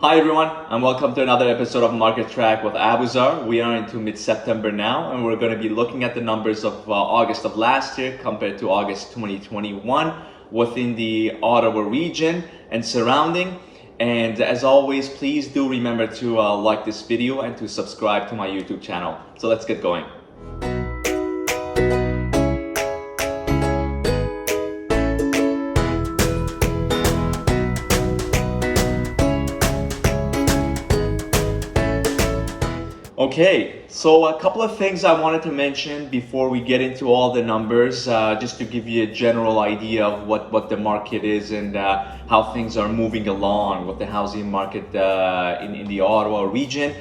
Hi everyone, and welcome to another episode of Market Track with Abuzar. We are into mid-September now, and we're going to be looking at the numbers of August of last year compared to August 2021 within the Ottawa region and surrounding. And as always, please do remember to like this video and to subscribe to my YouTube channel. So let's get going. Okay, so a couple of things I wanted to mention before we get into all the numbers, just to give you a general idea of what the market is and how things are moving along with the housing market in the Ottawa region.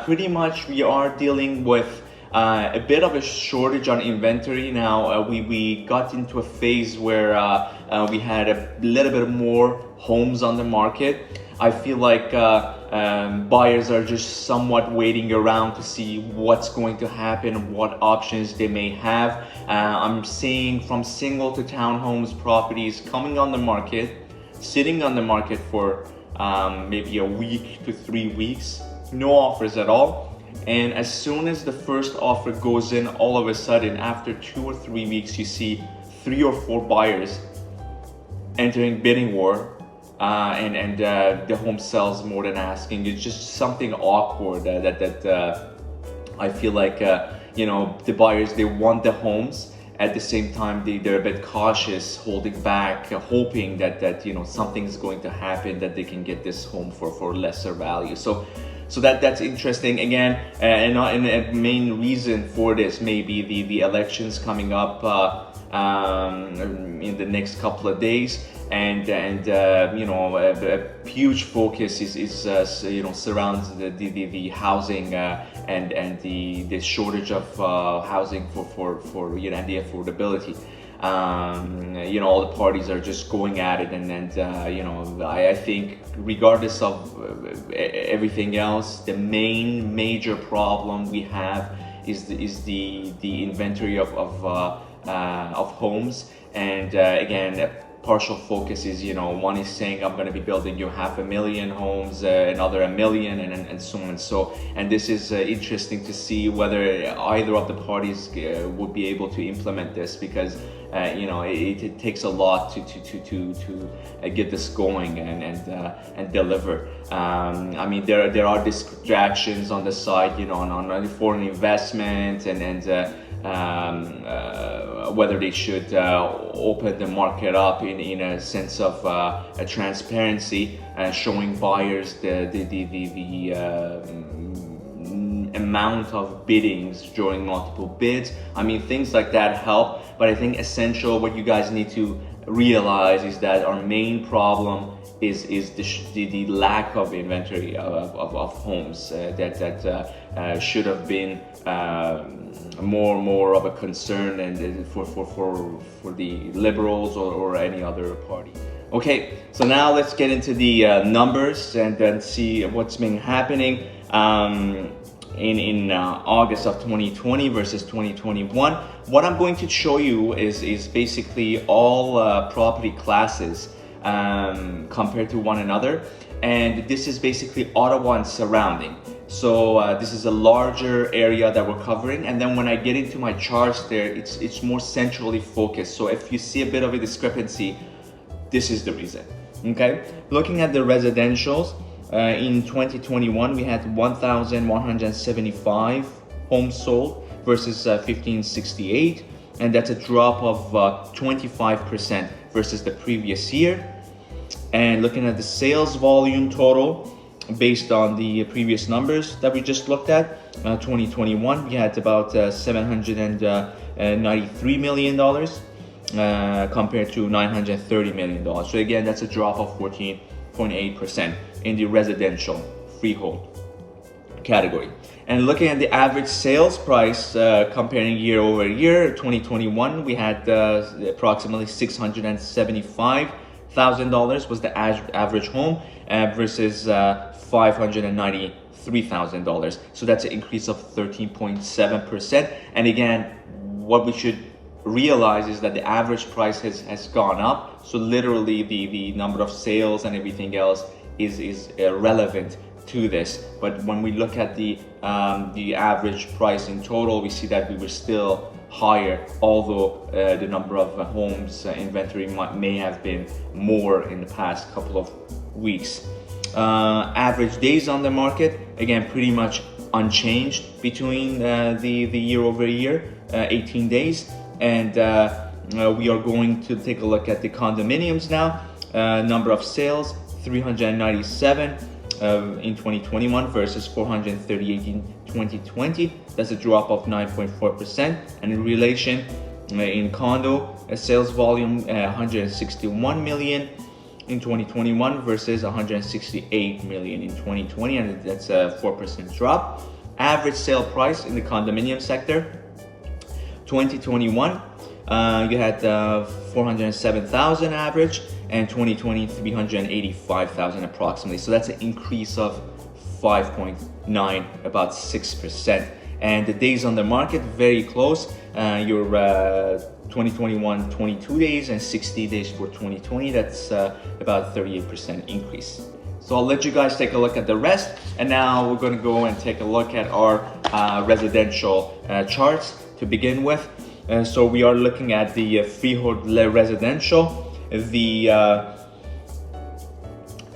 Pretty much we are dealing with a bit of a shortage on inventory now. We got into a phase where we had a little bit more homes on the market. I feel like buyers are just somewhat waiting around to see what's going to happen, what options they may have. I'm seeing from single to townhomes properties coming on the market, sitting on the market for maybe a week to 3 weeks, no offers at all. And as soon as the first offer goes in, all of a sudden, after 2 or 3 weeks, you see 3 or 4 buyers entering bidding war. And the home sells more than asking. It's just something awkward that I feel like the buyers, they want the homes. At the same time, they're a bit cautious, holding back, hoping that something's going to happen, that they can get this home for lesser value. So that's interesting. Again, and a main reason for this may be the elections coming up in the next couple of days, and a huge focus is surrounds the housing and the shortage of housing for and the affordability. All the parties are just going at it, and I think regardless of everything else, the major problem we have is the inventory of homes. And again, partial focus is, one is saying I'm going to be building you 500,000 homes, another 1 million, and so on. And this is interesting to see whether either of the parties would be able to implement this, because it takes a lot to get this going and deliver. I mean, there are distractions on the side, on foreign investment and whether they should open the market up in a sense of a transparency, showing buyers the amount of biddings during multiple bids. I mean, things like that help, but I think essential, what you guys need to realize is that our main problem is the lack of inventory of homes that should have been more of a concern and for the Liberals or any other party. Okay, so now let's get into the numbers and then see what's been happening in August of 2020 versus 2021. What I'm going to show you is basically all property classes compared to one another, and this is basically Ottawa and surrounding. So this is a larger area that we're covering, and then when I get into my charts there, it's more centrally focused. So if you see a bit of a discrepancy, this is the reason. Okay, looking at the residentials, in 2021 we had 1,175 homes sold versus 1,568, and that's a drop of 25% versus the previous year. And looking at the sales volume total based on the previous numbers that we just looked at, 2021 we had about $793 million compared to $930 million. So again, that's a drop of 14.8% in the residential freehold category. And looking at the average sales price, comparing year over year, 2021 we had approximately $675,000 was the average home, versus $593,000. So that's an increase of 13.7%. And again, what we should realize is that the average price has gone up. So literally the number of sales and everything else is relevant to this. But when we look at the average price in total, we see that we were still higher, although the number of homes inventory may have been more in the past couple of weeks. Average days on the market, again, pretty much unchanged between the year over year, 18 days. And we are going to take a look at the condominiums now. Number of sales, 397 in 2021 versus 438 in 2020. That's a drop of 9.4%. And in relation, in condo, a sales volume 161 million in 2021 versus 168 million in 2020, and that's a 4% drop. Average sale price in the condominium sector, 2021, you had 407,000 average, and 2020 385,000 approximately. So that's an increase of 5.9, about 6%. And the days on the market, very close. Your 2021 22 days and 60 days for 2020. That's about 38% increase. So I'll let you guys take a look at the rest, and now we're going to go and take a look at our residential charts to begin with. So we are looking at the freehold residential, the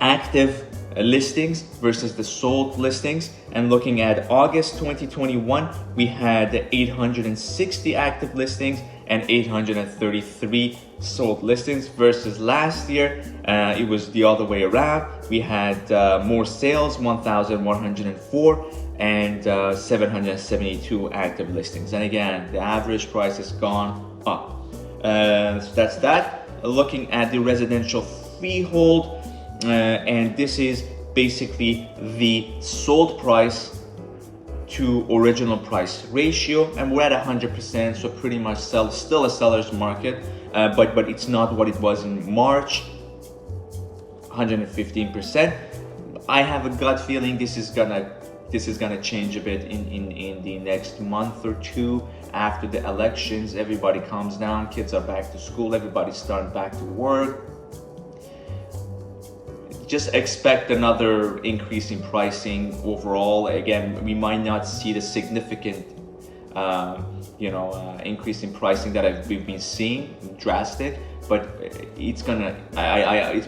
active listings versus the sold listings. And looking at August 2021, we had 860 active listings and 833 sold listings versus last year it was the other way around. We had more sales, 1,104, and 772 active listings. And again, the average price has gone up. So that's that. Looking at the residential freehold, and this is basically the sold price to original price ratio, and we're at 100%, so pretty much still a seller's market, but it's not what it was in March, 115%. I have a gut feeling this is gonna change a bit in the next month or two. After the elections, everybody calms down, kids are back to school, everybody's starting back to work. Just expect another increase in pricing overall. Again, we might not see the significant increase in pricing that we've been seeing, drastic, but it's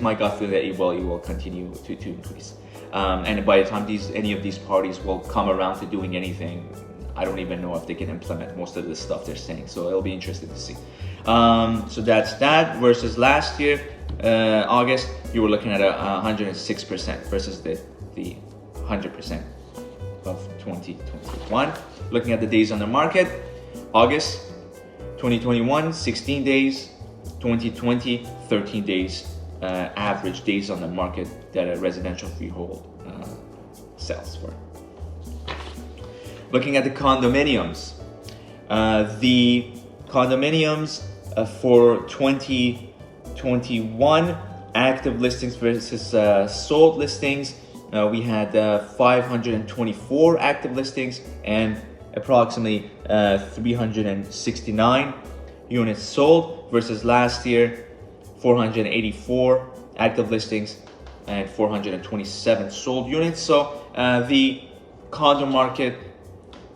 my gut feel that it will continue to increase. And by the time any of these parties will come around to doing anything, I don't even know if they can implement most of the stuff they're saying. So it'll be interesting to see. So that's that. Versus last year, August, you were looking at 106% versus the 100% of 2021. Looking at the days on the market, August 2021, 16 days, 2020, 13 days, average days on the market that a residential freehold sells for. Looking at the condominiums, for 2021 active listings versus sold listings, we had 524 active listings and approximately 369 units sold versus last year 484 active listings and 427 sold units. So the condo market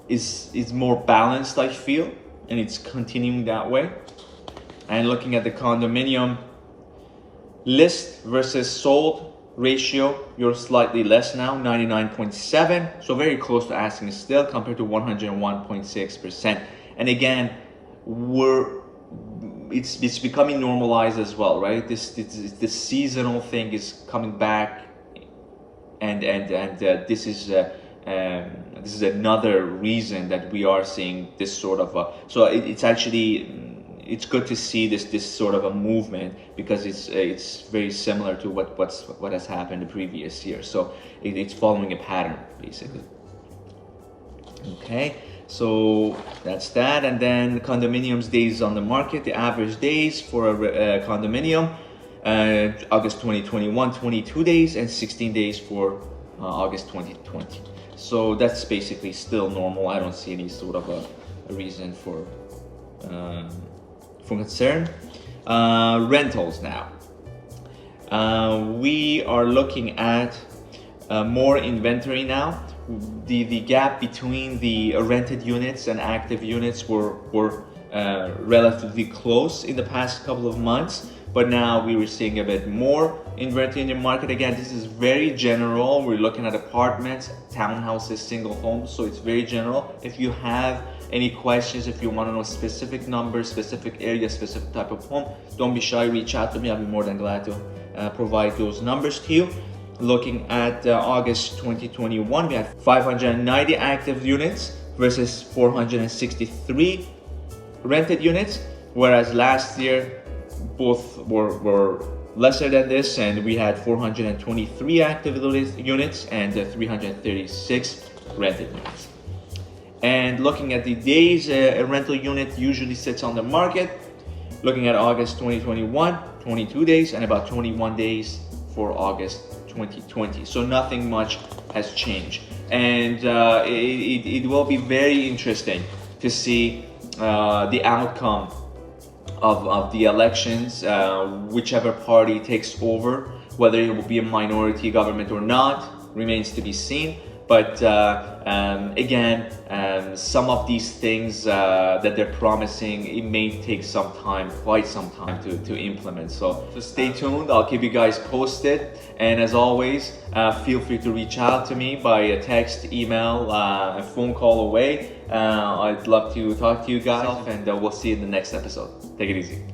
is more balanced, I feel, and it's continuing that way. And looking at the condominium list versus sold ratio, you're slightly less now, 99.7, so very close to asking still compared to 101.6%. And again, it's becoming normalized as well, right? This seasonal thing is coming back, and this is another reason that we are seeing this sort of so it's good to see this sort of a movement, because it's very similar to what has happened the previous year. So it's following a pattern basically. Okay, so that's that. And then condominiums days on the market, the average days for a condominium, August 2021, 22 days, and 16 days for August 2020. So that's basically still normal. I don't see any sort of a reason for concern. Rentals now. We are looking at more inventory now. The gap between the rented units and active units were relatively close in the past couple of months, but now we were seeing a bit more inventory in the market. Again, this is very general. We're looking at apartments, townhouses, single homes, so it's very general. If you have any questions, if you want to know specific numbers, specific area, specific type of home, don't be shy, reach out to me. I'll be more than glad to provide those numbers to you. Looking at August 2021, we had 590 active units versus 463 rented units, whereas last year both were lesser than this, and we had 423 active units and 336 rented units. And looking at the days a rental unit usually sits on the market, looking at August 2021, 22 days, and about 21 days for August 2020. So nothing much has changed, and it will be very interesting to see the outcome of the elections, whichever party takes over, whether it will be a minority government or not remains to be seen. But again, some of these things that they're promising, it may take some time, quite some time to implement. So stay tuned. I'll keep you guys posted. And as always, feel free to reach out to me by a text, email, a phone call away. I'd love to talk to you guys, and we'll see you in the next episode. Take it easy.